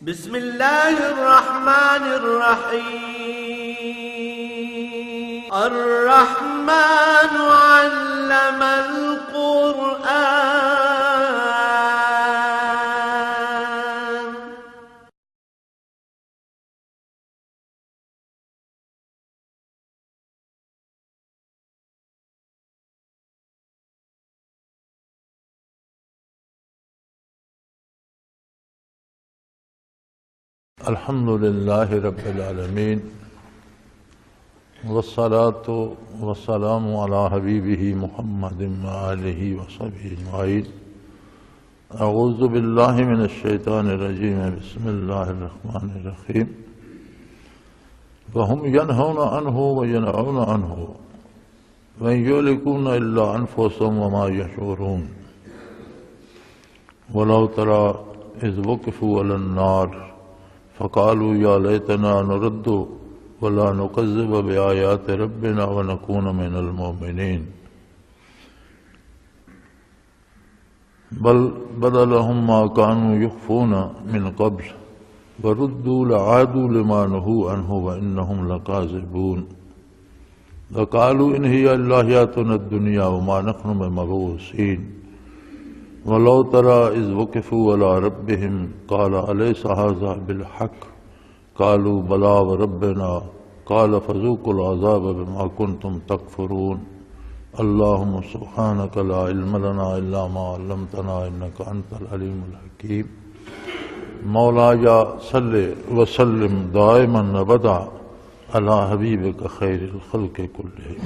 بسم الله الرحمن الرحيم الرحمن علم القرآن. الحمد لله رب العالمين والصلاة والسلام على حبيبه محمد وآله وصحبه أجمعين. أعوذ بالله من الشيطان الرجيم. بسم الله الرحمن الرحيم. وهم ينهون عنه وينأون عنه وإن يهلكون إلا أنفسهم وما يشعرون. ولو ترى إذ وقفوا على النار فقالوا يا ليتنا نرد ولا نكذب بآيات ربنا ونكون من المؤمنين بل بدا لهم ما كانوا يخفون من قبل وردوا لعادوا لما نهوا عنه وإنهم لكاذبون وقالوا إن هي إلا حياتنا الدنيا وما نحن بمبعوثين ولو ترى إذ وقفوا على ربهم قال أليس هذا بالحق قالوا بلى وربنا قال فذوقوا العذاب بما كنتم تكفرون. اللهم سبحانك لا علم لنا إلا ما علمتنا إنك أنت العليم الحكيم. مولاي صل وسلم دائما أبدا على حبيبك خير الخلق كلهم.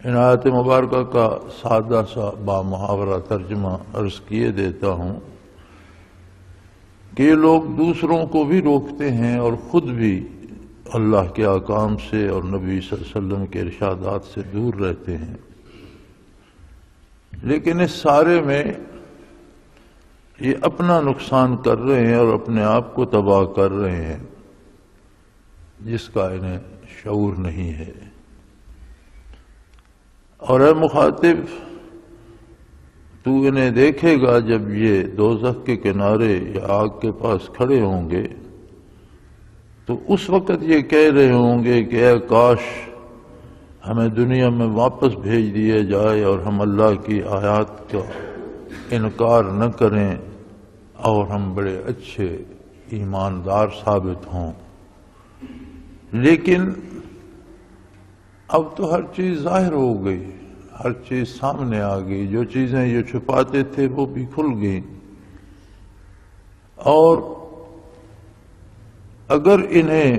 ان آیت مبارکہ کا سادہ سا بامحاورہ ترجمہ عرض کیے دیتا ہوں کہ یہ لوگ دوسروں کو بھی روکتے ہیں اور خود بھی اللہ کے احکام سے اور نبی صلی اللہ علیہ وسلم کے ارشادات سے دور رہتے ہیں، لیکن اس سارے میں یہ اپنا نقصان کر رہے ہیں اور اپنے آپ کو تباہ کر رہے ہیں جس کا انہیں شعور نہیں ہے. اور اے مخاطب، تو انہیں دیکھے گا جب یہ دوزخ کے کنارے یا آگ کے پاس کھڑے ہوں گے تو اس وقت یہ کہہ رہے ہوں گے کہ اے کاش ہمیں دنیا میں واپس بھیج دیا جائے اور ہم اللہ کی آیات کا انکار نہ کریں اور ہم بڑے اچھے ایماندار ثابت ہوں. لیکن اب تو ہر چیز ظاہر ہو گئی، ہر چیز سامنے آ گئی، جو چیزیں یہ چھپاتے تھے وہ بھی کھل گئیں. اور اگر انہیں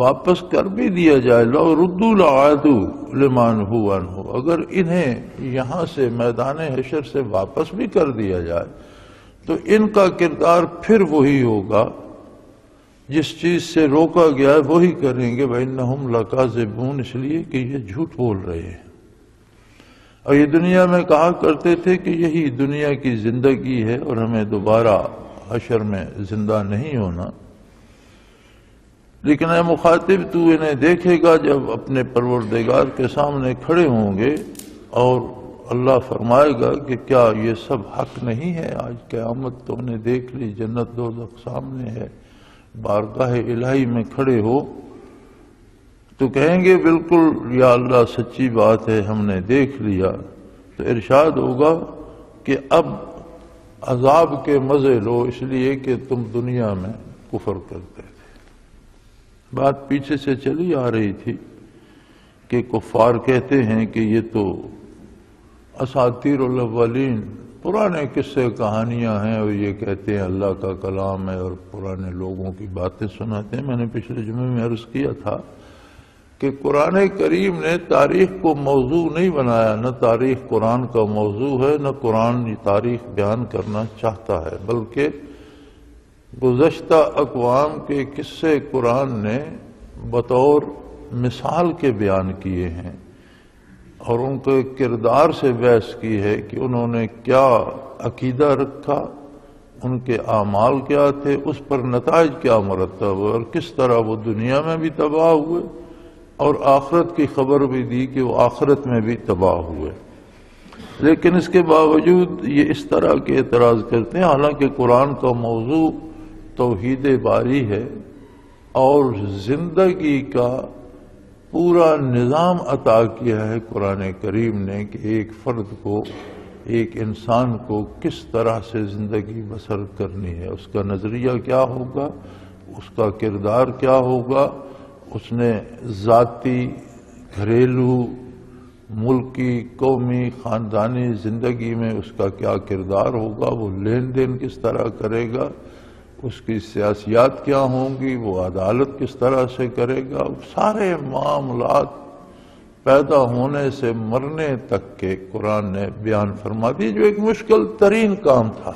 واپس کر بھی دیا جائے لو ردوا لعادوا لما نہوا عنہ، اگر انہیں یہاں سے میدان حشر سے واپس بھی کر دیا جائے تو ان کا کردار پھر وہی ہوگا، جس چیز سے روکا گیا ہے وہی کریں گے. وَإِنَّهُمْ لَكَاذِبُونَ، اس لیے کہ یہ جھوٹ بول رہے ہیں. اور یہ دنیا میں کہا کرتے تھے کہ یہی دنیا کی زندگی ہے اور ہمیں دوبارہ حشر میں زندہ نہیں ہونا. لیکن اے مخاطب، تو انہیں دیکھے گا جب اپنے پروردگار کے سامنے کھڑے ہوں گے اور اللہ فرمائے گا کہ کیا یہ سب حق نہیں ہے؟ آج قیامت تو انہیں دیکھ لی، جنت دوزخ سامنے ہے، بارگاہ الہی میں کھڑے ہو تو کہیں گے بالکل یا اللہ سچی بات ہے، ہم نے دیکھ لیا. تو ارشاد ہوگا کہ اب عذاب کے مزے لو، اس لیے کہ تم دنیا میں کفر کرتے تھے. بات پیچھے سے چلی آ رہی تھی کہ کفار کہتے ہیں کہ یہ تو اساطیر الاولین، پرانے قصے کہانیاں ہیں، اور یہ کہتے ہیں اللہ کا کلام ہے اور پرانے لوگوں کی باتیں سناتے ہیں. میں نے پچھلے جمعے میں عرض کیا تھا کہ قرآن کریم نے تاریخ کو موضوع نہیں بنایا، نہ تاریخ قرآن کا موضوع ہے، نہ قرآن یہ تاریخ بیان کرنا چاہتا ہے، بلکہ گزشتہ اقوام کے قصے قرآن نے بطور مثال کے بیان کیے ہیں اور ان کے کردار سے بحث کی ہے کہ انہوں نے کیا عقیدہ رکھا، ان کے اعمال کیا تھے، اس پر نتائج کیا مرتب ہوئے اور کس طرح وہ دنیا میں بھی تباہ ہوئے اور آخرت کی خبر بھی دی کہ وہ آخرت میں بھی تباہ ہوئے. لیکن اس کے باوجود یہ اس طرح کے اعتراض کرتے ہیں، حالانکہ قرآن کا موضوع توحید باری ہے اور زندگی کا پورا نظام عطا کیا ہے قرآن کریم نے کہ ایک فرد کو، ایک انسان کو کس طرح سے زندگی بسر کرنی ہے، اس کا نظریہ کیا ہوگا، اس کا کردار کیا ہوگا، اس نے ذاتی، گھریلو، ملکی، قومی، خاندانی زندگی میں اس کا کیا کردار ہوگا، وہ لین دین کس طرح کرے گا، اس کی سیاسیات کیا ہوں گی، وہ عدالت کس طرح سے کرے گا، سارے معاملات پیدا ہونے سے مرنے تک کے قرآن نے بیان فرما دی، جو ایک مشکل ترین کام تھا۔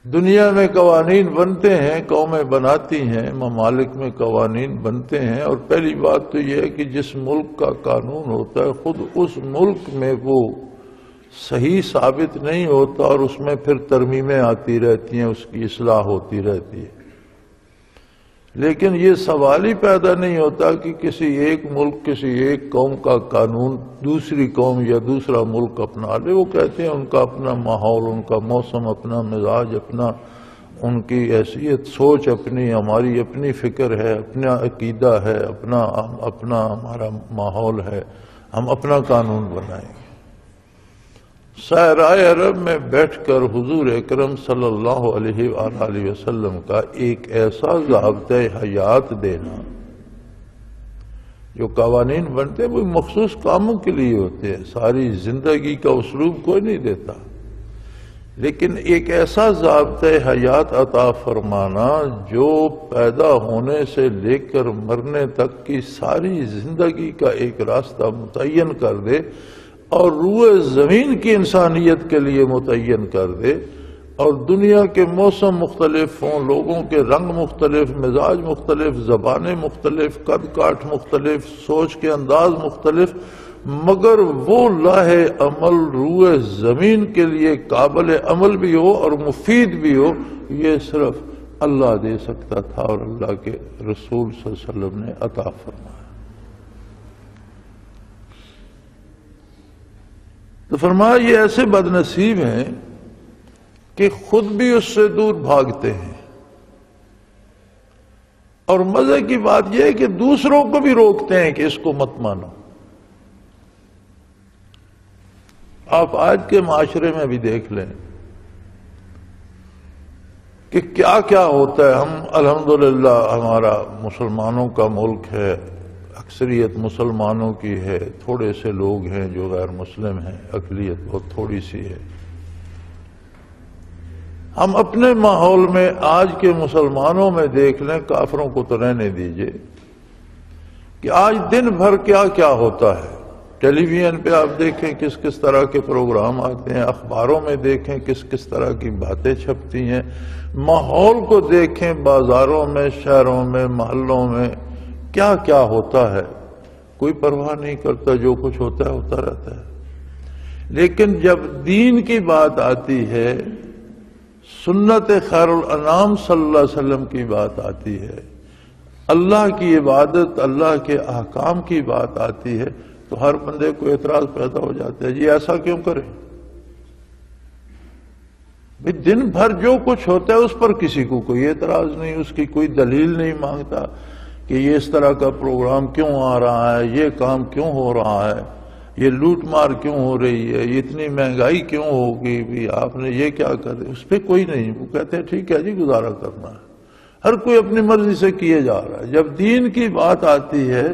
دنیا میں قوانین بنتے ہیں، قومیں بناتی ہیں، ممالک میں قوانین بنتے ہیں، اور پہلی بات تو یہ ہے کہ جس ملک کا قانون ہوتا ہے خود اس ملک میں وہ صحیح ثابت نہیں ہوتا، اور اس میں پھر ترمیمیں آتی رہتی ہیں، اس کی اصلاح ہوتی رہتی ہے۔ لیکن یہ سوال ہی پیدا نہیں ہوتا کہ کسی ایک ملک، کسی ایک قوم کا قانون دوسری قوم یا دوسرا ملک اپنا لے۔ وہ کہتے ہیں ان کا اپنا ماحول، ان کا موسم، اپنا مزاج، اپنا ان کی حیثیت، سوچ اپنی، ہماری اپنی فکر ہے، اپنا عقیدہ ہے، اپنا ہمارا ماحول ہے، ہم اپنا قانون بنائیں گے۔ صحرائے عرب میں بیٹھ کر حضور اکرم صلی اللہ علیہ وآلہ وسلم کا ایک ایسا ضابطۂ حیات دینا، جو قوانین بنتے وہ مخصوص کاموں کے لیے ہوتے ہیں، ساری زندگی کا اسلوب کوئی نہیں دیتا، لیکن ایک ایسا ضابطۂ حیات عطا فرمانا جو پیدا ہونے سے لے کر مرنے تک کی ساری زندگی کا ایک راستہ متعین کر دے، اور روئے زمین کی انسانیت کے لیے متعین کر دے، اور دنیا کے موسم مختلف ہوں، لوگوں کے رنگ مختلف، مزاج مختلف، زبانیں مختلف، قد کاٹ مختلف، سوچ کے انداز مختلف، مگر وہ لاہ عمل روئے زمین کے لیے قابل عمل بھی ہو اور مفید بھی ہو، یہ صرف اللہ دے سکتا تھا اور اللہ کے رسول صلی اللہ علیہ وسلم نے عطا فرمایا۔ تو فرمایا یہ ایسے بد نصیب ہیں کہ خود بھی اس سے دور بھاگتے ہیں، اور مزے کی بات یہ ہے کہ دوسروں کو بھی روکتے ہیں کہ اس کو مت مانو۔ آپ آج کے معاشرے میں بھی دیکھ لیں کہ کیا کیا ہوتا ہے۔ ہم الحمدللہ ہمارا مسلمانوں کا ملک ہے، اکثریت مسلمانوں کی ہے، تھوڑے سے لوگ ہیں جو غیر مسلم ہیں، اقلیت بہت تھوڑی سی ہے۔ ہم اپنے ماحول میں آج کے مسلمانوں میں دیکھ لیں، کافروں کو تو رہنے دیجئے، کہ آج دن بھر کیا کیا ہوتا ہے۔ ٹیلی ویژن پہ آپ دیکھیں کس کس طرح کے پروگرام آتے ہیں، اخباروں میں دیکھیں کس کس طرح کی باتیں چھپتی ہیں، ماحول کو دیکھیں، بازاروں میں، شہروں میں، محلوں میں کیا کیا ہوتا ہے۔ کوئی پرواہ نہیں کرتا، جو کچھ ہوتا ہے ہوتا رہتا ہے۔ لیکن جب دین کی بات آتی ہے، سنت خیر الانام صلی اللہ علیہ وسلم کی بات آتی ہے، اللہ کی عبادت، اللہ کے احکام کی بات آتی ہے، تو ہر بندے کو اعتراض پیدا ہو جاتا ہے، جی ایسا کیوں کرے؟ دن بھر جو کچھ ہوتا ہے اس پر کسی کو کوئی اعتراض نہیں، اس کی کوئی دلیل نہیں مانگتا کہ یہ اس طرح کا پروگرام کیوں آ رہا ہے، یہ کام کیوں ہو رہا ہے، یہ لوٹ مار کیوں ہو رہی ہے، یہ اتنی مہنگائی کیوں ہوگی، بھی آپ نے یہ کیا کر، اس پہ کوئی نہیں۔ وہ کہتے ہیں ٹھیک ہے جی، گزارا کرنا ہے، ہر کوئی اپنی مرضی سے کیے جا رہا ہے۔ جب دین کی بات آتی ہے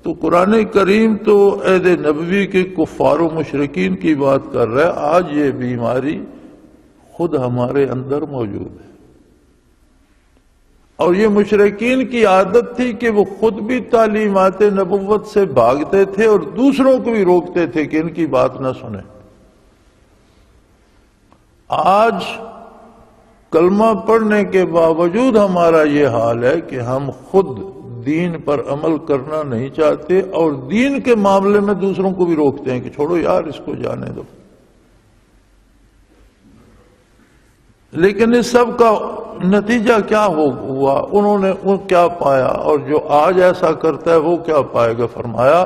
تو قرآن کریم تو عہد نبوی کے کفار و مشرکین کی بات کر رہا ہے۔ آج یہ بیماری خود ہمارے اندر موجود ہے، اور یہ مشرکین کی عادت تھی کہ وہ خود بھی تعلیمات نبوت سے بھاگتے تھے اور دوسروں کو بھی روکتے تھے کہ ان کی بات نہ سنیں۔ آج کلمہ پڑھنے کے باوجود ہمارا یہ حال ہے کہ ہم خود دین پر عمل کرنا نہیں چاہتے، اور دین کے معاملے میں دوسروں کو بھی روکتے ہیں کہ چھوڑو یار، اس کو جانے دو۔ لیکن اس سب کا نتیجہ کیا ہوا؟ انہوں نے کیا پایا، اور جو آج ایسا کرتا ہے وہ کیا پائے گا؟ فرمایا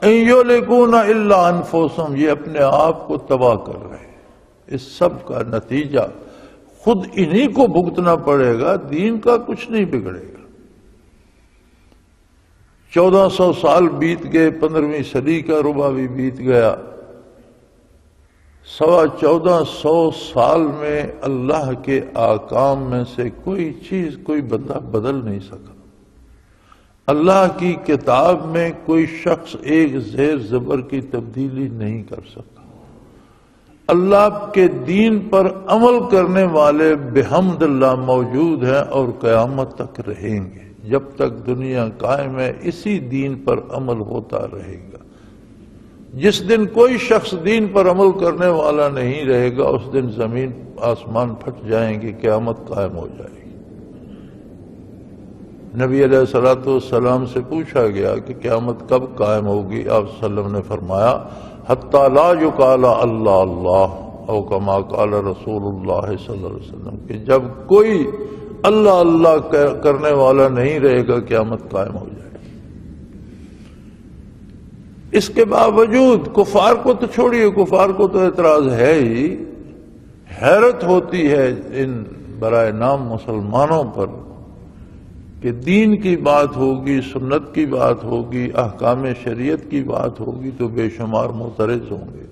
ان یہلکون الا انفسہم، یہ اپنے آپ کو تباہ کر رہے ہیں۔ اس سب کا نتیجہ خود انہی کو بھگتنا پڑے گا، دین کا کچھ نہیں بگڑے گا۔ 1400 سال بیت گئے، 15ویں صدی کا ربع بھی بیت گیا، 1450 سال میں اللہ کے احکام میں سے کوئی چیز کوئی بندہ بدل نہیں سکا۔ اللہ کی کتاب میں کوئی شخص ایک زیر زبر کی تبدیلی نہیں کر سکا۔ اللہ کے دین پر عمل کرنے والے بحمد اللہ موجود ہیں اور قیامت تک رہیں گے۔ جب تک دنیا قائم ہے اسی دین پر عمل ہوتا رہے گا۔ جس دن کوئی شخص دین پر عمل کرنے والا نہیں رہے گا اس دن زمین آسمان پھٹ جائیں گے، قیامت قائم ہو جائے گی۔ نبی علیہ الصلوۃ والسلام سے پوچھا گیا کہ قیامت کب قائم ہوگی؟ آپ صلی اللہ علیہ وسلم نے فرمایا حتی لا یقال اللہ اللہ، او کما قال رسول اللہ صلی اللہ علیہ وسلم، کہ جب کوئی اللہ اللہ کرنے والا نہیں رہے گا قیامت قائم ہو جائے گی۔ اس کے باوجود کفار کو تو چھوڑیے، کفار کو تو اعتراض ہے ہی، حیرت ہوتی ہے ان برائے نام مسلمانوں پر کہ دین کی بات ہوگی، سنت کی بات ہوگی، احکام شریعت کی بات ہوگی تو بے شمار معترض ہوں گے۔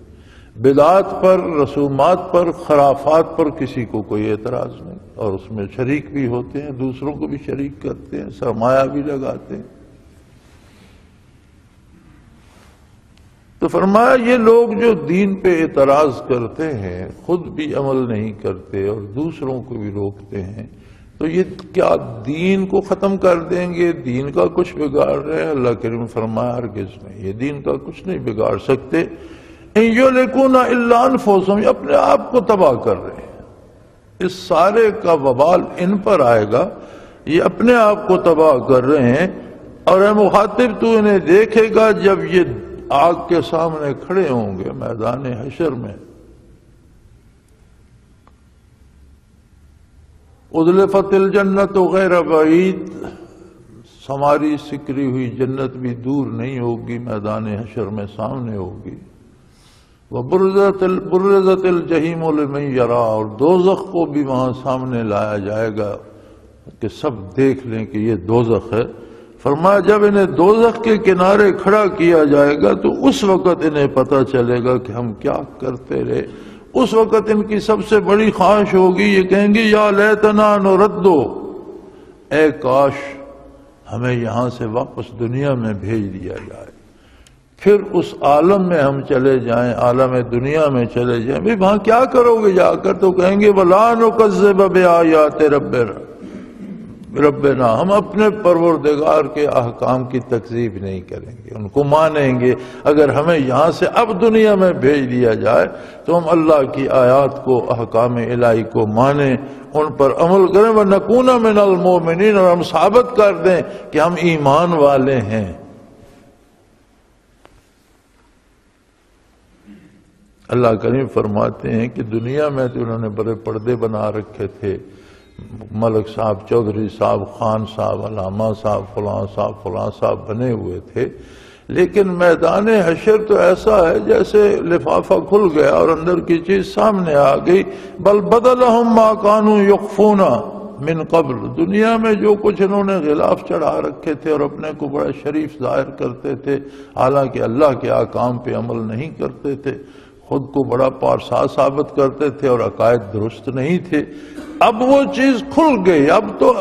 بدعات پر، رسومات پر، خرافات پر کسی کو کوئی اعتراض نہیں، اور اس میں شریک بھی ہوتے ہیں، دوسروں کو بھی شریک کرتے ہیں، سرمایہ بھی لگاتے ہیں۔ تو فرمایا یہ لوگ جو دین پہ اعتراض کرتے ہیں خود بھی عمل نہیں کرتے اور دوسروں کو بھی روکتے ہیں، تو یہ کیا دین کو ختم کر دیں گے؟ دین کا کچھ بگاڑ رہے ہیں؟ اللہ کریم فرمایا ہرگز نہیں، یہ دین کا کچھ نہیں بگاڑ سکتے۔ ان یہلکون الا انفسہم، یہ اپنے آپ کو تباہ کر رہے ہیں، اس سارے کا وبال ان پر آئے گا، یہ اپنے آپ کو تباہ کر رہے ہیں۔ اور اے مخاطب تو انہیں دیکھے گا جب یہ آگ کے سامنے کھڑے ہوں گے میدان حشر میں، ازلفت الجنت غیر بعید، سماری سکری ہوئی جنت بھی دور نہیں ہوگی، میدان حشر میں سامنے ہوگی۔ وبرزت الجحیم لمن یرا، اور دوزخ کو بھی وہاں سامنے لایا جائے گا کہ سب دیکھ لیں کہ یہ دوزخ ہے۔ فرمایا جب انہیں دوزخ کے کنارے کھڑا کیا جائے گا تو اس وقت انہیں پتہ چلے گا کہ ہم کیا کرتے رہے۔ اس وقت ان کی سب سے بڑی خواہش ہوگی، یہ کہیں گے یا لیتنا نردو، اے کاش ہمیں یہاں سے واپس دنیا میں بھیج دیا جائے، پھر اس عالم میں ہم چلے جائیں، عالم دنیا میں چلے جائیں۔ بھئی وہاں کیا کرو گے جا کر؟ تو کہیں گے وَلَا نُكَذِّبَ بِآيَاتِ ربنا، ہم اپنے پروردگار کے احکام کی تکذیب نہیں کریں گے، ان کو مانیں گے۔ اگر ہمیں یہاں سے اب دنیا میں بھیج دیا جائے تو ہم اللہ کی آیات کو، احکام الہی کو مانیں، ان پر عمل کریں، وَنَكُونَ مِنَ الْمُؤْمِنِينَ، اور ہم ثابت کر دیں کہ ہم ایمان والے ہیں۔ اللہ کریم فرماتے ہیں کہ دنیا میں تو انہوں نے بڑے پردے بنا رکھے تھے، ملک صاحب، چودھری صاحب، خان صاحب، علامہ صاحب، فلاں صاحب بنے ہوئے تھے، لیکن میدان حشر تو ایسا ہے جیسے لفافہ کھل گیا اور اندر کی چیز سامنے آ گئی۔ بل بدلہم ما کانوا یخفون من قبل، دنیا میں جو کچھ انہوں نے غلاف چڑھا رکھے تھے اور اپنے کو بڑا شریف ظاہر کرتے تھے، حالانکہ اللہ کے احکام پہ عمل نہیں کرتے تھے، خود کو بڑا پارسا ثابت کرتے تھے اور عقائد درست نہیں تھے، اب وہ چیز کھل گئی، اب تو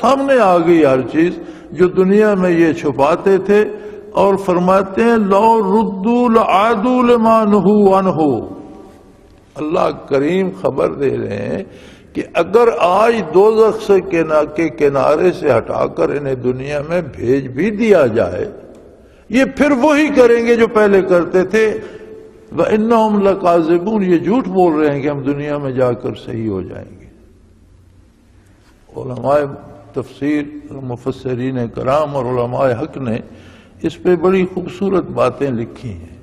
سامنے آ گئی ہر چیز جو دنیا میں یہ چھپاتے تھے۔ اور فرماتے ہیں لو ردوا لعادوا لما نہوا عنہ، اللہ کریم خبر دے رہے ہیں کہ اگر آج دوزخ سے کے کنارے سے ہٹا کر انہیں دنیا میں بھیج بھی دیا جائے، یہ پھر وہی کریں گے جو پہلے کرتے تھے۔ وَإِنَّهُمْ لَكَاذِبُونَ، یہ جھوٹ بول رہے ہیں کہ ہم دنیا میں جا کر صحیح ہو جائیں گے۔ علماء تفسیر، مفسرین کرام اور علماء حق نے اس پہ بڑی خوبصورت باتیں لکھی ہیں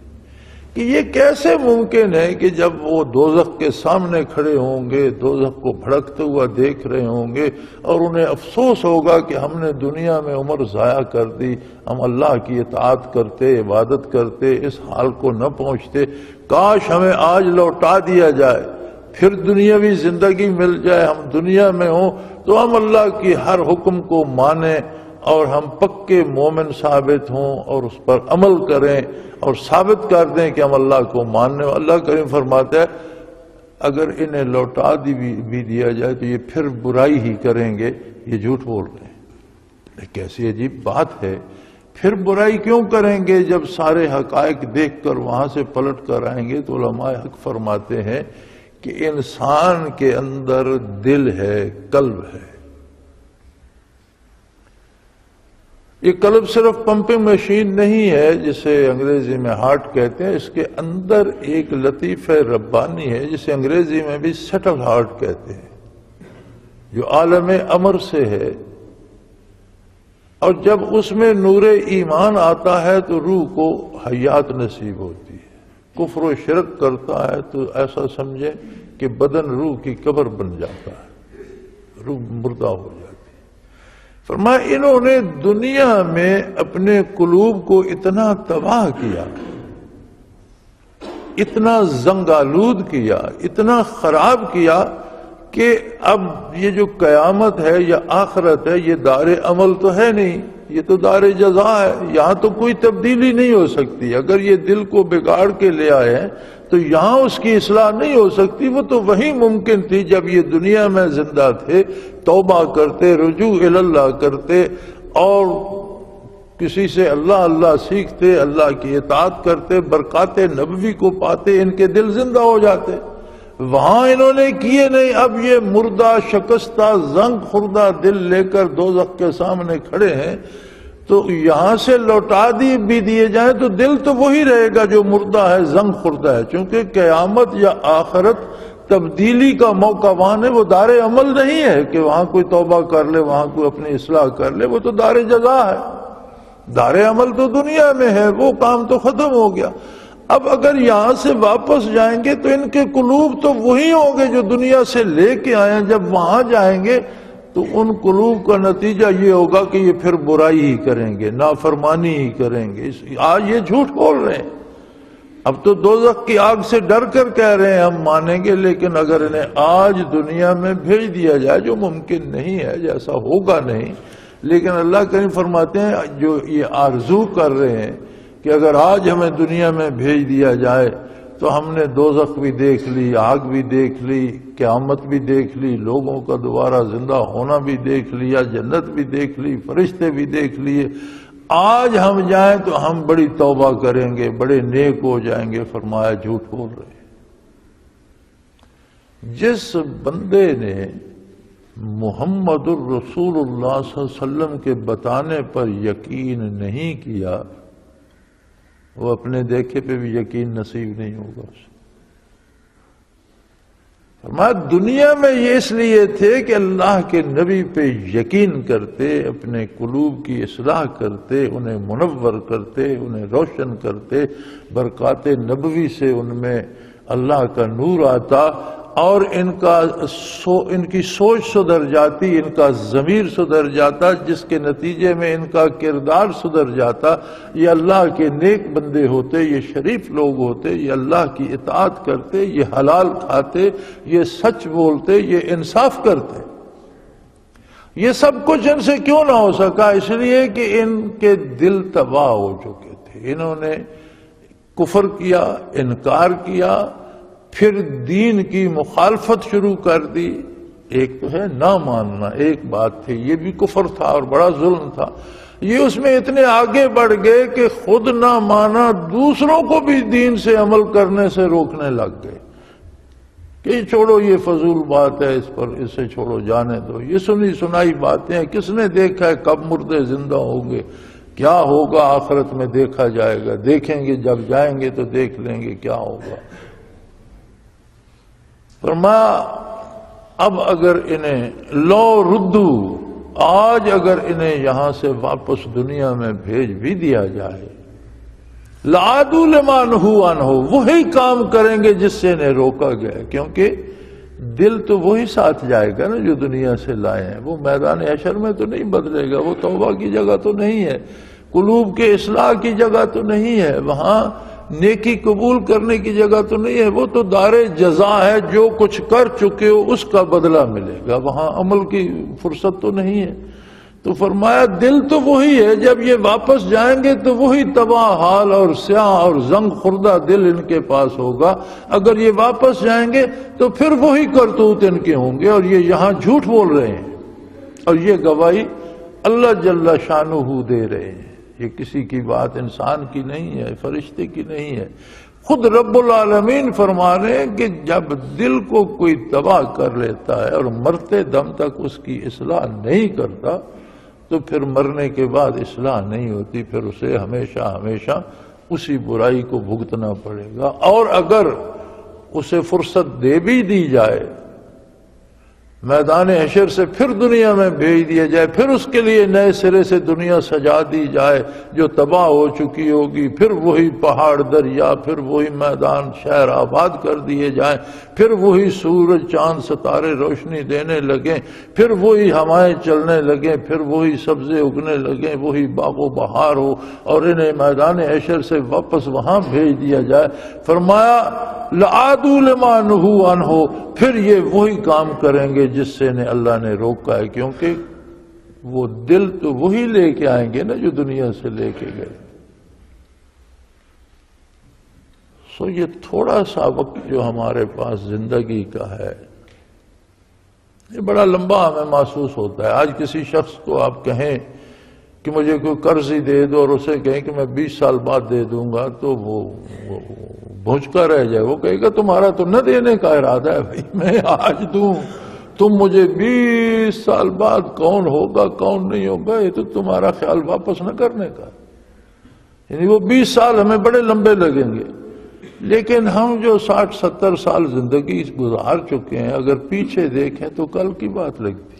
کہ یہ کیسے ممکن ہے کہ جب وہ دوزخ کے سامنے کھڑے ہوں گے، دوزخ کو بھڑکتے ہوا دیکھ رہے ہوں گے اور انہیں افسوس ہوگا کہ ہم نے دنیا میں عمر ضائع کر دی، ہم اللہ کی اطاعت کرتے، عبادت کرتے، اس حال کو نہ پہنچتے، کاش ہمیں آج لوٹا دیا جائے، پھر دنیاوی زندگی مل جائے، ہم دنیا میں ہوں تو ہم اللہ کی ہر حکم کو مانیں اور ہم پکے مومن ثابت ہوں اور اس پر عمل کریں اور ثابت کر دیں کہ ہم اللہ کو ماننے. اللہ کریم فرماتا ہے اگر انہیں لوٹا بھی دیا جائے تو یہ پھر برائی ہی کریں گے، یہ جھوٹ بول رہے ہیں. ایک ایسی عجیب بات ہے، پھر برائی کیوں کریں گے جب سارے حقائق دیکھ کر وہاں سے پلٹ کر آئیں گے. تو علماء حق فرماتے ہیں کہ انسان کے اندر دل ہے، قلب ہے. یہ قلب صرف پمپنگ مشین نہیں ہے جسے انگریزی میں ہارٹ کہتے ہیں، اس کے اندر ایک لطیفہ ربانی ہے جسے انگریزی میں بھی سٹل ہارٹ کہتے ہیں، جو عالم امر سے ہے. اور جب اس میں نور ایمان آتا ہے تو روح کو حیات نصیب ہوتی ہے. کفر و شرک کرتا ہے تو ایسا سمجھے کہ بدن روح کی قبر بن جاتا ہے، روح مردہ ہو جاتی ہے. فرمایا انہوں نے دنیا میں اپنے قلوب کو اتنا تباہ کیا، اتنا زنگالود کیا، اتنا خراب کیا کہ اب یہ جو قیامت ہے یا آخرت ہے یہ دار عمل تو ہے نہیں، یہ تو دار جزا ہے. یہاں تو کوئی تبدیلی نہیں ہو سکتی. اگر یہ دل کو بگاڑ کے لے آئے ہیں تو یہاں اس کی اصلاح نہیں ہو سکتی. وہ تو وہی ممکن تھی جب یہ دنیا میں زندہ تھے، توبہ کرتے، رجوع اللہ کرتے اور کسی سے اللہ اللہ سیکھتے، اللہ کی اطاعت کرتے، برکات نبوی کو پاتے، ان کے دل زندہ ہو جاتے. وہاں انہوں نے کیے نہیں. اب یہ مردہ، شکستہ، زنگ خوردہ دل لے کر دوزخ کے سامنے کھڑے ہیں تو یہاں سے لوٹا بھی دیے جائیں تو دل تو وہی رہے گا جو مردہ ہے، زنگ خوردہ ہے. چونکہ قیامت یا آخرت تبدیلی کا موقع وہاں ہے، وہ دار عمل نہیں ہے کہ وہاں کوئی توبہ کر لے، وہاں کوئی اپنی اصلاح کر لے. وہ تو دار جزا ہے. دار عمل تو دنیا میں ہے، وہ کام تو ختم ہو گیا. اب اگر یہاں سے واپس جائیں گے تو ان کے قلوب تو وہی ہوں گے جو دنیا سے لے کے آئے ہیں. جب وہاں جائیں گے تو ان قلوب کا نتیجہ یہ ہوگا کہ یہ پھر برائی ہی کریں گے، نافرمانی ہی کریں گے. آج یہ جھوٹ بول رہے ہیں. اب تو دوزخ کی آگ سے ڈر کر کہہ رہے ہیں ہم مانیں گے، لیکن اگر انہیں آج دنیا میں بھیج دیا جائے، جو ممکن نہیں ہے، جیسا ہوگا نہیں، لیکن اللہ کریم فرماتے ہیں جو یہ آرزو کر رہے ہیں کہ اگر آج ہمیں دنیا میں بھیج دیا جائے تو ہم نے دوزخ بھی دیکھ لی، آگ بھی دیکھ لی، قیامت بھی دیکھ لی، لوگوں کا دوبارہ زندہ ہونا بھی دیکھ لیا، جنت بھی دیکھ لی، فرشتے بھی دیکھ لیے. آج ہم جائیں تو ہم بڑی توبہ کریں گے، بڑے نیک ہو جائیں گے. فرمایا جھوٹ بول رہے ہیں. جس بندے نے محمد الرسول اللہ صلی اللہ علیہ وسلم کے بتانے پر یقین نہیں کیا، وہ اپنے دیکھے پہ بھی یقین نصیب نہیں ہوگا اسے. فرمایا دنیا میں یہ اس لیے تھے کہ اللہ کے نبی پہ یقین کرتے، اپنے قلوب کی اصلاح کرتے، انہیں منور کرتے، انہیں روشن کرتے، برکات نبوی سے ان میں اللہ کا نور آتا اور ان کی سوچ سدھر جاتی، ان کا ضمیر سدھر جاتا، جس کے نتیجے میں ان کا کردار سدھر جاتا. یہ اللہ کے نیک بندے ہوتے، یہ شریف لوگ ہوتے، یہ اللہ کی اطاعت کرتے، یہ حلال کھاتے، یہ سچ بولتے، یہ انصاف کرتے. یہ سب کچھ ان سے کیوں نہ ہو سکا؟ اس لیے کہ ان کے دل تباہ ہو چکے تھے. انہوں نے کفر کیا، انکار کیا، پھر دین کی مخالفت شروع کر دی. ایک تو ہے نہ ماننا، ایک بات تھی، یہ بھی کفر تھا اور بڑا ظلم تھا. یہ اس میں اتنے آگے بڑھ گئے کہ خود نہ مانا، دوسروں کو بھی دین سے عمل کرنے سے روکنے لگ گئے کہ چھوڑو، یہ فضول بات ہے، اس پر اسے چھوڑو، جانے دو، یہ سنی سنائی باتیں ہیں، کس نے دیکھا ہے کب مردے زندہ ہوں گے، کیا ہوگا آخرت میں دیکھا جائے گا، دیکھیں گے جب جائیں گے تو دیکھ لیں گے کیا ہوگا. فرمایا اب اگر انہیں لو ردو، آج اگر انہیں یہاں سے واپس دنیا میں بھیج بھی دیا جائے لعادوا لما نہوا عنہ، وہی کام کریں گے جس سے انہیں روکا گیا، کیونکہ دل تو وہی ساتھ جائے گا نا جو دنیا سے لائے ہیں، وہ میدان حشر میں تو نہیں بدلے گا، وہ توبہ کی جگہ تو نہیں ہے، قلوب کے اصلاح کی جگہ تو نہیں ہے، وہاں نیکی قبول کرنے کی جگہ تو نہیں ہے، وہ تو دار جزا ہے، جو کچھ کر چکے ہو اس کا بدلہ ملے گا، وہاں عمل کی فرصت تو نہیں ہے۔ تو فرمایا دل تو وہی ہے، جب یہ واپس جائیں گے تو وہی تباہ حال اور سیاہ اور زنگ خوردہ دل ان کے پاس ہوگا، اگر یہ واپس جائیں گے تو پھر وہی کرتوت ان کے ہوں گے، اور یہ یہاں جھوٹ بول رہے ہیں، اور یہ گواہی اللہ جل شانہ دے رہے ہیں، یہ کسی کی بات انسان کی نہیں ہے، فرشتے کی نہیں ہے، خود رب العالمین فرما رہے ہیں کہ جب دل کو کوئی تباہ کر لیتا ہے اور مرتے دم تک اس کی اصلاح نہیں کرتا تو پھر مرنے کے بعد اصلاح نہیں ہوتی، پھر اسے ہمیشہ ہمیشہ اسی برائی کو بھگتنا پڑے گا، اور اگر اسے فرصت دے بھی دی جائے میدان حشر سے، پھر دنیا میں بھیج دیا جائے، پھر اس کے لیے نئے سرے سے دنیا سجا دی جائے جو تباہ ہو چکی ہوگی، پھر وہی پہاڑ دریا، پھر وہی میدان شہر آباد کر دیے جائیں، پھر وہی سورج چاند ستارے روشنی دینے لگیں، پھر وہی ہوائیں چلنے لگیں، پھر وہی سبزے اگنے لگیں، وہی باغ و بہار ہو، اور انہیں میدان حشر سے واپس وہاں بھیج دیا جائے، فرمایا لعادوا لما نہوا عنہ، پھر یہ وہی کام کریں گے جس سے انہیں اللہ نے روکا ہے، کیونکہ وہ دل تو وہی لے کے آئیں گے نا جو دنیا سے لے کے گئے۔ سو یہ تھوڑا سا وقت جو ہمارے پاس زندگی کا ہے یہ بڑا لمبا ہمیں محسوس ہوتا ہے۔ آج کسی شخص کو آپ کہیں کہ مجھے کوئی قرض ہی دے دو، اور اسے کہیں کہ میں 20 سال بعد دے دوں گا، تو وہ بھونچکا رہ جائے، وہ کہے گا تمہارا تو نہ دینے کا ارادہ ہے، بھائی میں آج دوں، تم مجھے 20 سال بعد کون ہوگا کون نہیں ہوگا یہ تو تمہارا خیال واپس نہ کرنے کا، یعنی وہ 20 سال ہمیں بڑے لمبے لگیں گے، لیکن ہم جو 60-70 سال زندگی گزار چکے ہیں اگر پیچھے دیکھیں تو کل کی بات لگتی،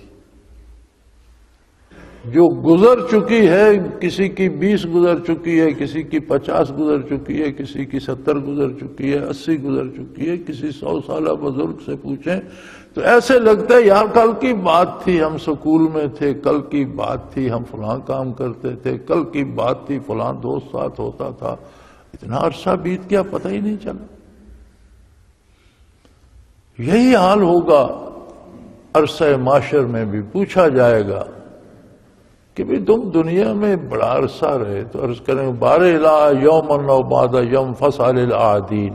جو گزر چکی ہے، کسی کی 20 گزر چکی ہے، کسی کی 50 گزر چکی ہے، کسی کی 70 گزر چکی ہے، 80 گزر چکی ہے، کسی 100 سالہ بزرگ سے پوچھیں تو ایسے لگتا ہے یار کل کی بات تھی، ہم سکول میں تھے، کل کی بات تھی ہم فلاں کام کرتے تھے، کل کی بات تھی فلاں دوست ساتھ ہوتا تھا، اتنا عرصہ بیت گیا پتہ ہی نہیں چلا۔ یہی حال ہوگا عرصہ معاشر میں بھی، پوچھا جائے گا کہ بھی تم دنیا میں بڑا عرصہ رہے، تو عرض کریں بار الہ یومن و بعد یوم فسأل العادین،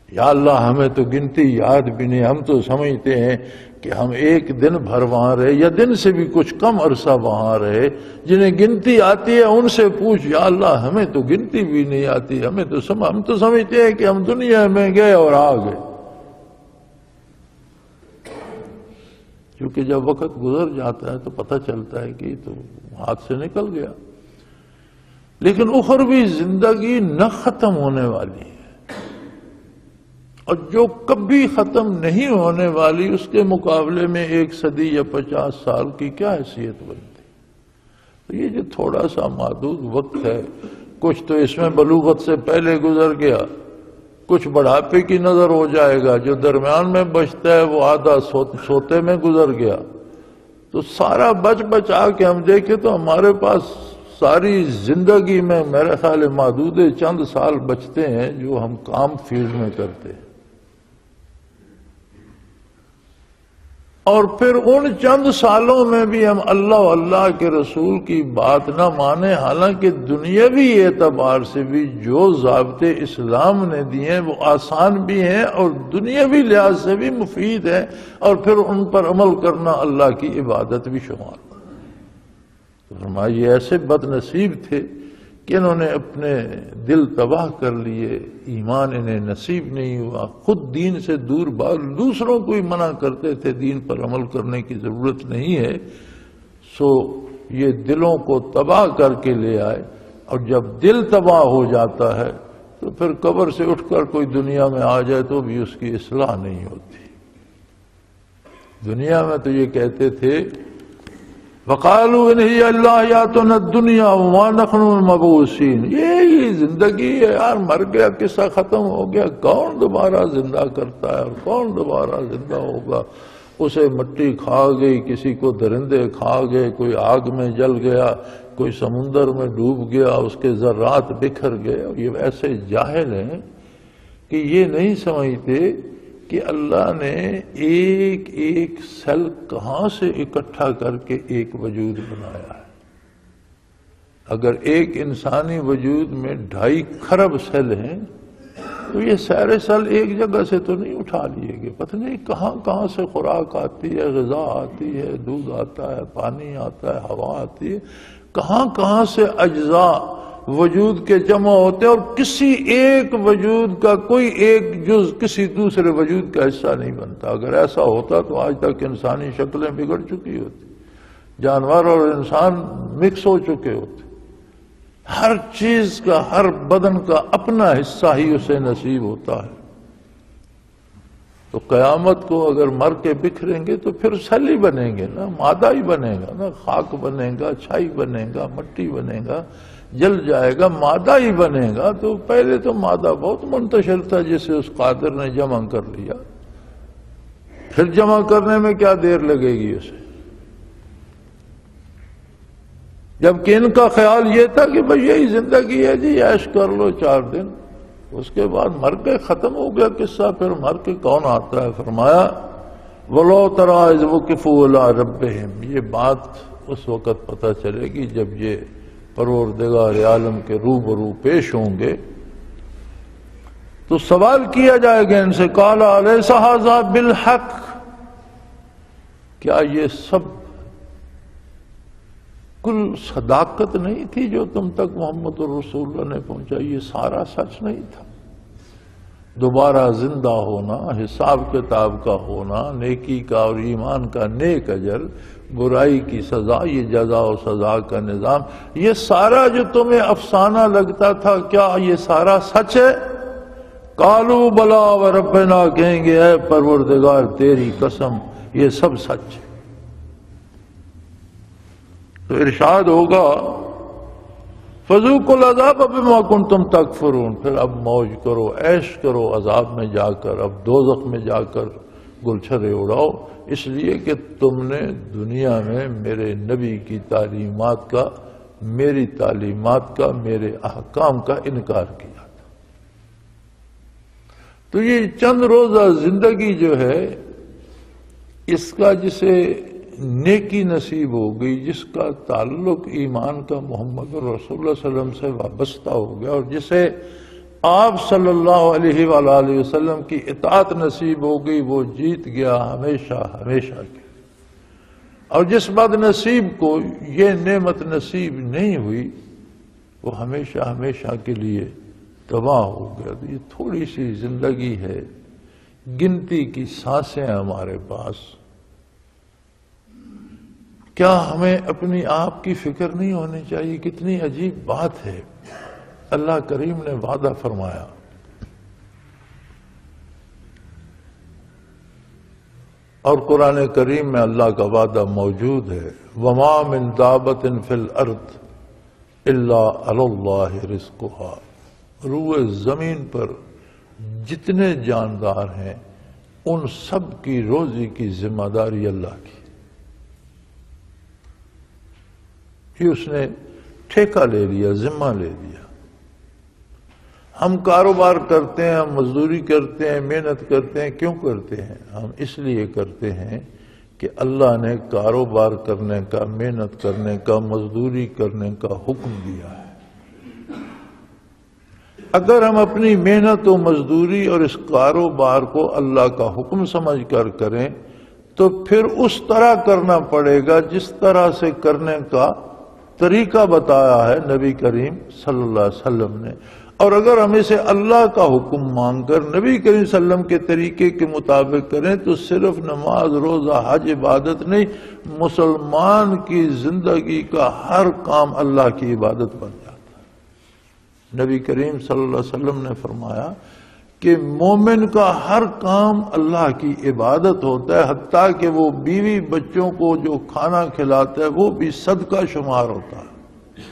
یا اللہ ہمیں تو گنتی یاد بھی نہیں، ہم تو سمجھتے ہیں کہ ہم ایک دن بھر وہاں رہے یا دن سے بھی کچھ کم عرصہ وہاں رہے، جنہیں گنتی آتی ہے ان سے پوچھ، یا اللہ ہمیں تو گنتی بھی نہیں آتی، ہم تو سمجھتے ہیں کہ ہم دنیا میں گئے اور آ گئے، کیونکہ جب وقت گزر جاتا ہے تو پتہ چلتا ہے کہ یہ تو ہاتھ سے نکل گیا۔ لیکن اخروی زندگی نہ ختم ہونے والی ہے، اور جو کبھی ختم نہیں ہونے والی اس کے مقابلے میں 1 صدی یا 50 سال کی کیا حیثیت بنتی۔ تو یہ جو تھوڑا سا محدود وقت ہے، کچھ تو اس میں بلوغت سے پہلے گزر گیا، کچھ بڑھاپے کی نظر ہو جائے گا، جو درمیان میں بچتا ہے وہ آدھا سوتے میں گزر گیا، تو سارا بچا کے ہم دیکھیں تو ہمارے پاس ساری زندگی میں میرے خیال محدود چند سال بچتے ہیں جو ہم کام فیلڈ میں کرتے ہیں، اور پھر ان چند سالوں میں بھی ہم اللہ و اللہ کے رسول کی بات نہ مانیں، حالانکہ دنیاوی اعتبار سے بھی جو ضابطے اسلام نے دیے ہیں وہ آسان بھی ہیں اور دنیاوی لحاظ سے بھی مفید ہیں، اور پھر ان پر عمل کرنا اللہ کی عبادت بھی شمار۔ تو فرمایا یہ ایسے بد نصیب تھے کہ انہوں نے اپنے دل تباہ کر لیے، ایمان انہیں نصیب نہیں ہوا، خود دین سے دور دوسروں کو ہی منع کرتے تھے دین پر عمل کرنے کی ضرورت نہیں ہے، سو یہ دلوں کو تباہ کر کے لے آئے، اور جب دل تباہ ہو جاتا ہے تو پھر قبر سے اٹھ کر کوئی دنیا میں آ جائے تو بھی اس کی اصلاح نہیں ہوتی۔ دنیا میں تو یہ کہتے تھے وَقَالُوا إِنْ هِيَ إِلَّا حَيَاتُنَا الدُّنْيَا وَمَا نَحْنُ بِمَبْعُوثِينَ، یہی زندگی ہے یار، مر گیا قصہ ختم ہو گیا، کون دوبارہ زندہ کرتا ہے اور کون دوبارہ زندہ ہوگا؟ اسے مٹی کھا گئی، کسی کو درندے کھا گئے، کوئی آگ میں جل گیا، کوئی سمندر میں ڈوب گیا، اس کے ذرات بکھر گئے۔ اور یہ ایسے جاہل ہیں کہ یہ نہیں سمجھتے کہ اللہ نے ایک ایک سیل کہاں سے اکٹھا کر کے ایک وجود بنایا ہے۔ اگر ایک انسانی وجود میں 2.5 کھرب سیل ہیں تو یہ سارے سیل ایک جگہ سے تو نہیں اٹھا لیے گئے، پتہ نہیں کہاں کہاں سے خوراک آتی ہے، غذا آتی ہے، دودھ آتا ہے، پانی آتا ہے، ہوا آتی ہے، کہاں کہاں سے اجزاء وجود کے جمع ہوتے ہیں، اور کسی ایک وجود کا کوئی ایک جز کسی دوسرے وجود کا حصہ نہیں بنتا۔ اگر ایسا ہوتا تو آج تک انسانی شکلیں بگڑ چکی ہوتی، جانور اور انسان مکس ہو چکے ہوتے۔ ہر چیز کا، ہر بدن کا اپنا حصہ ہی اسے نصیب ہوتا ہے۔ تو قیامت کو اگر مر کے بکھریں گے تو پھر سیل ہی بنیں گے نا، مادہ ہی بنے گا نا، خاک بنے گا، چھائی بنے گا، مٹی بنے گا، جل جائے گا، مادہ ہی بنے گا۔ تو پہلے تو مادہ بہت منتشر تھا جسے اس قادر نے جمع کر لیا، پھر جمع کرنے میں کیا دیر لگے گی اسے؟ جبکہ ان کا خیال یہ تھا کہ بھئی یہی زندگی ہے جی، عیش کر لو 4 دن، اس کے بعد مر کے ختم ہو گیا قصہ، پھر مر کے کون آتا ہے؟ فرمایا وَلَوْ تَرَىٰ إِذْ وُقِفُوا عَلَىٰ رَبِّهِمْ، یہ بات اس وقت پتہ چلے گی جب یہ پروردگار عالم کے روبرو پیش ہوں گے تو سوال کیا جائے گا ان سے، قَالَ أَلَيْسَ هَٰذَا بِالْحَقِّ، کیا یہ سب کل صداقت نہیں تھی جو تم تک محمد الرسول اللہ نے پہنچائی؟ یہ سارا سچ نہیں تھا؟ دوبارہ زندہ ہونا، حساب کتاب کا ہونا، نیکی کا اور ایمان کا نیک اجر، برائی کی سزا، یہ جزا و سزا کا نظام، یہ سارا جو تمہیں افسانہ لگتا تھا کیا یہ سارا سچ ہے؟ قالوا بلا وربنا، کہیں گے اے پروردگار تیری قسم یہ سب سچ ہے۔ تو ارشاد ہوگا فذوقوا العذاب بما کنتم تکفرون، پھر اب موج کرو، عیش کرو عذاب میں جا کر، اب دوزخ میں جا کر گلچھرے اڑاؤ، اس لیے کہ تم نے دنیا میں میرے نبی کی تعلیمات کا، میری تعلیمات کا، میرے احکام کا انکار کیا تھا۔ تو یہ چند روزہ زندگی جو ہے اس کا جسے نیکی نصیب ہو گئی، جس کا تعلق ایمان کا محمد رسول اللہ صلی اللہ علیہ وسلم سے وابستہ ہو گیا، اور جسے آپ صلی اللہ علیہ وآلہ وسلم کی اطاعت نصیب ہو گئی، وہ جیت گیا ہمیشہ ہمیشہ کے۔ اور جس بد نصیب کو یہ نعمت نصیب نہیں ہوئی وہ ہمیشہ ہمیشہ کے لیے تباہ ہو گیا۔ تو یہ تھوڑی سی زندگی ہے، گنتی کی سانسیں ہمارے پاس، کیا ہمیں اپنی آپ کی فکر نہیں ہونی چاہیے؟ کتنی عجیب بات ہے، اللہ کریم نے وعدہ فرمایا، اور قرآن کریم میں اللہ کا وعدہ موجود ہے، وَمَا مِن دَابَةٍ فِي الْأَرْضِ إِلَّا عَلَى اللَّهِ رِزْقُهَا، روئے زمین پر جتنے جاندار ہیں ان سب کی روزی کی ذمہ داری اللہ کی، یہ اس نے ٹھیکہ لے لیا، ذمہ لے لیا۔ ہم کاروبار کرتے ہیں، ہم مزدوری کرتے ہیں، محنت کرتے ہیں، کیوں کرتے ہیں؟ ہم اس لیے کرتے ہیں کہ اللہ نے کاروبار کرنے کا، محنت کرنے کا، مزدوری کرنے کا حکم دیا ہے۔ اگر ہم اپنی محنت و مزدوری اور اس کاروبار کو اللہ کا حکم سمجھ کر کریں تو پھر اس طرح کرنا پڑے گا جس طرح سے کرنے کا طریقہ بتایا ہے نبی کریم صلی اللہ علیہ وسلم نے۔ اور اگر ہم اسے اللہ کا حکم مانگ کر نبی کریم صلی اللہ علیہ وسلم کے طریقے کے مطابق کریں تو صرف نماز، روزہ، حج عبادت نہیں، مسلمان کی زندگی کا ہر کام اللہ کی عبادت بن جاتا ہے۔ نبی کریم صلی اللہ علیہ وسلم نے فرمایا کہ مومن کا ہر کام اللہ کی عبادت ہوتا ہے، حتیٰ کہ وہ بیوی بچوں کو جو کھانا کھلاتا ہے وہ بھی صدقہ شمار ہوتا ہے۔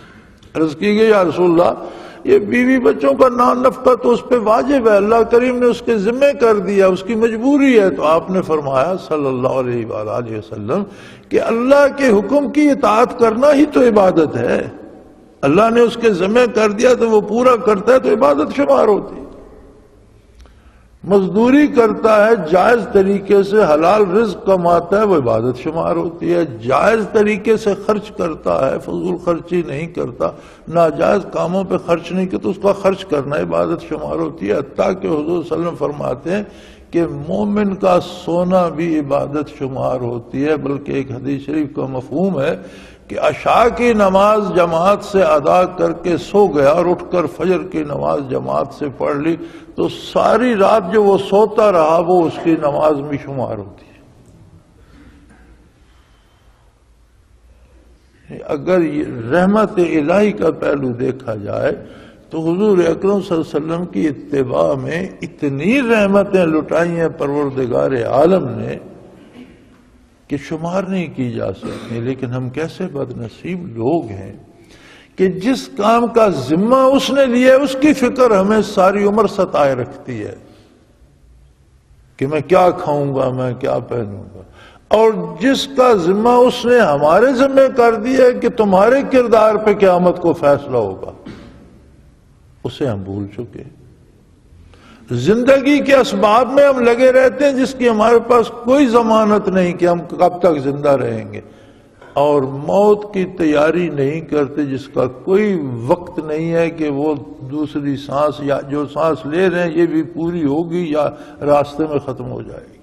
عرض کی گئی یا رسول اللہ یہ بیوی بچوں کا نان نفقہ تو اس پہ واجب ہے، اللہ کریم نے اس کے ذمہ کر دیا، اس کی مجبوری ہے۔ تو آپ نے فرمایا صلی اللہ علیہ وآلہ وسلم کہ اللہ کے حکم کی اطاعت کرنا ہی تو عبادت ہے، اللہ نے اس کے ذمہ کر دیا تو وہ پورا کرتا ہے تو عبادت شمار ہوتی ہے۔ مزدوری کرتا ہے، جائز طریقے سے حلال رزق کماتا ہے، وہ عبادت شمار ہوتی ہے۔ جائز طریقے سے خرچ کرتا ہے، فضول خرچی نہیں کرتا، ناجائز کاموں پہ خرچ نہیں کرتا، اس کا خرچ کرنا عبادت شمار ہوتی ہے۔ حتیٰ کہ حضور صلی اللہ علیہ وسلم فرماتے ہیں کہ مومن کا سونا بھی عبادت شمار ہوتی ہے، بلکہ ایک حدیث شریف کا مفہوم ہے کہ عشاء کی نماز جماعت سے ادا کر کے سو گیا اور اٹھ کر فجر کی نماز جماعت سے پڑھ لی تو ساری رات جو وہ سوتا رہا وہ اس کی نماز میں شمار ہوتی ہے۔ اگر یہ رحمت الہی کا پہلو دیکھا جائے تو حضور اکرم صلی اللہ علیہ وسلم کی اتباع میں اتنی رحمتیں لٹائی ہیں پروردگار عالم نے کہ شمار نہیں کی جا سکتی۔ لیکن ہم کیسے بد نصیب لوگ ہیں کہ جس کام کا ذمہ اس نے لیا اس کی فکر ہمیں ساری عمر ستائے رکھتی ہے کہ میں کیا کھاؤں گا، میں کیا پہنوں گا، اور جس کا ذمہ اس نے ہمارے ذمہ کر دیا کہ تمہارے کردار پہ قیامت کو فیصلہ ہوگا، اسے ہم بھول چکے۔ زندگی کے اسباب میں ہم لگے رہتے ہیں جس کی ہمارے پاس کوئی ضمانت نہیں کہ ہم کب تک زندہ رہیں گے، اور موت کی تیاری نہیں کرتے جس کا کوئی وقت نہیں ہے کہ وہ دوسری سانس یا جو سانس لے رہے ہیں یہ بھی پوری ہوگی یا راستے میں ختم ہو جائے گی۔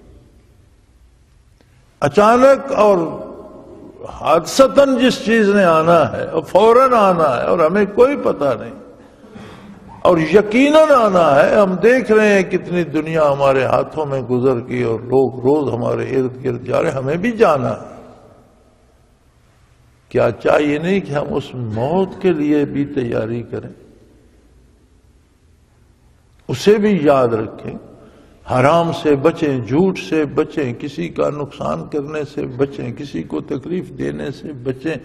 اچانک اور حادثتاً جس چیز نے آنا ہے اور فوراً آنا ہے اور ہمیں کوئی پتہ نہیں، اور یقیناً آنا ہے۔ ہم دیکھ رہے ہیں کتنی دنیا ہمارے ہاتھوں میں گزر گئی اور لوگ روز ہمارے ارد گرد جا رہے ہیں، ہمیں بھی جانا ہے۔ کیا چاہیے نہیں کہ ہم اس موت کے لیے بھی تیاری کریں، اسے بھی یاد رکھیں، حرام سے بچیں، جھوٹ سے بچیں، کسی کا نقصان کرنے سے بچیں، کسی کو تکلیف دینے سے بچیں،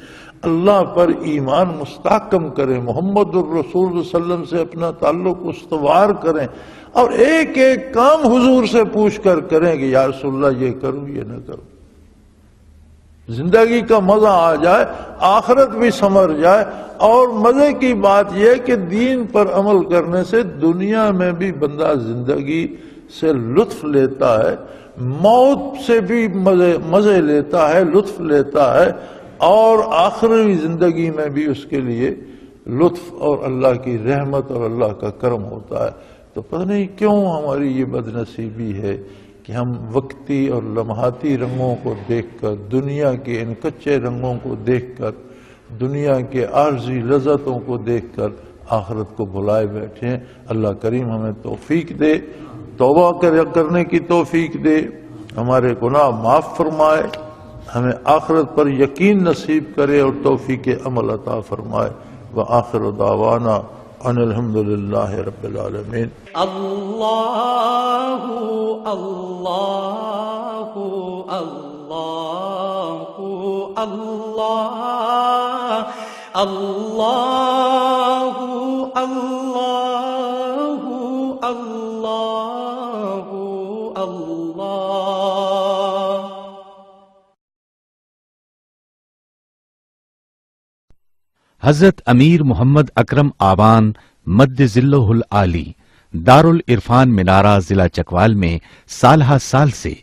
اللہ پر ایمان مستحکم کریں، محمد الرسول صلی اللہ علیہ وسلم سے اپنا تعلق استوار کریں، اور ایک ایک کام حضور سے پوچھ کر کریں کہ یا رسول اللہ یہ کروں یہ نہ کروں۔ زندگی کا مزہ آ جائے، آخرت بھی سمر جائے، اور مزے کی بات یہ کہ دین پر عمل کرنے سے دنیا میں بھی بندہ زندگی سے لطف لیتا ہے، موت سے بھی مزے لیتا ہے، لطف لیتا ہے، اور آخری زندگی میں بھی اس کے لیے لطف اور اللہ کی رحمت اور اللہ کا کرم ہوتا ہے۔ تو پتہ نہیں کیوں ہماری یہ بد نصیبی ہے کہ ہم وقتی اور لمحاتی رنگوں کو دیکھ کر، دنیا کے ان کچے رنگوں کو دیکھ کر، دنیا کے عارضی لذتوں کو دیکھ کر آخرت کو بھلائے بیٹھے ہیں۔ اللہ کریم ہمیں توفیق دے، توبہ کرنے کی توفیق دے، ہمارے گناہ معاف فرمائے، ہمیں آخرت پر یقین نصیب کرے اور توفیق عمل عطا فرمائے۔ وآخر دعوانا ان الحمدللہ رب العالمین۔ اللہ اللہ اللہ اللہ اللہ اللہ اللہ اللہ۔ حضرت امیر محمد اکرم آوان مد ذلہ العالی دارالعرفان منارہ ضلع چکوال میں سالہ سال سے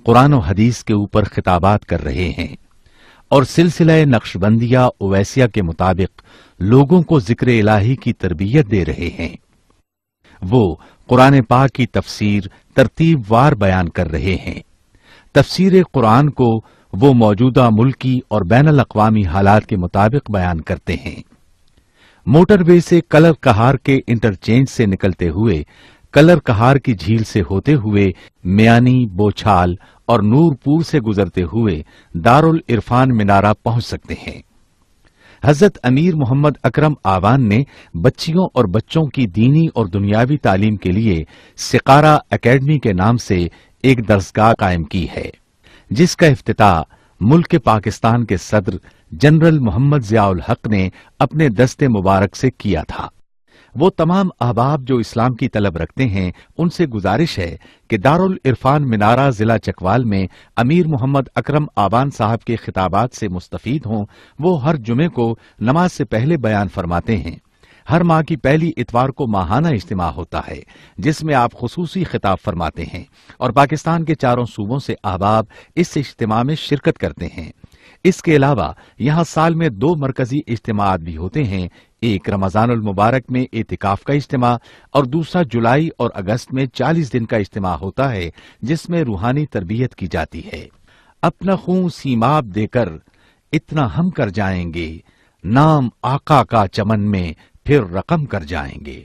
قرآن و حدیث کے اوپر خطابات کر رہے ہیں اور سلسلہ نقشبندیہ اویسیہ کے مطابق لوگوں کو ذکر الہی کی تربیت دے رہے ہیں۔ وہ قرآن پاک کی تفسیر ترتیب وار بیان کر رہے ہیں۔ تفسیر قرآن کو وہ موجودہ ملکی اور بین الاقوامی حالات کے مطابق بیان کرتے ہیں۔ موٹر وے سے کلر کہار کے انٹرچینج سے نکلتے ہوئے، کلر کہار کی جھیل سے ہوتے ہوئے، میانی، بوچھال اور نور پور سے گزرتے ہوئے دارالعرفان منارہ پہنچ سکتے ہیں۔ حضرت امیر محمد اکرم آوان نے بچیوں اور بچوں کی دینی اور دنیاوی تعلیم کے لیے سقارہ اکیڈمی کے نام سے ایک درسگاہ قائم کی ہے، جس کا افتتاح ملک پاکستان کے صدر جنرل محمد ضیاء الحق نے اپنے دست مبارک سے کیا تھا۔ وہ تمام احباب جو اسلام کی طلب رکھتے ہیں ان سے گزارش ہے کہ دارل عرفان منارہ ضلع چکوال میں امیر محمد اکرم آبان صاحب کے خطابات سے مستفید ہوں۔ وہ ہر جمعے کو نماز سے پہلے بیان فرماتے ہیں۔ ہر ماہ کی پہلی اتوار کو ماہانہ اجتماع ہوتا ہے جس میں آپ خصوصی خطاب فرماتے ہیں اور پاکستان کے چاروں صوبوں سے احباب اس اجتماع میں شرکت کرتے ہیں۔ اس کے علاوہ یہاں سال میں 2 مرکزی اجتماعات بھی ہوتے ہیں، ایک رمضان المبارک میں اعتکاف کا اجتماع اور دوسرا جولائی اور اگست میں 40 دن کا اجتماع ہوتا ہے جس میں روحانی تربیت کی جاتی ہے۔ اپنا خون سیماب دے کر اتنا ہم کر جائیں گے، نام آقا کا چمن میں پھر رقم کر جائیں گے۔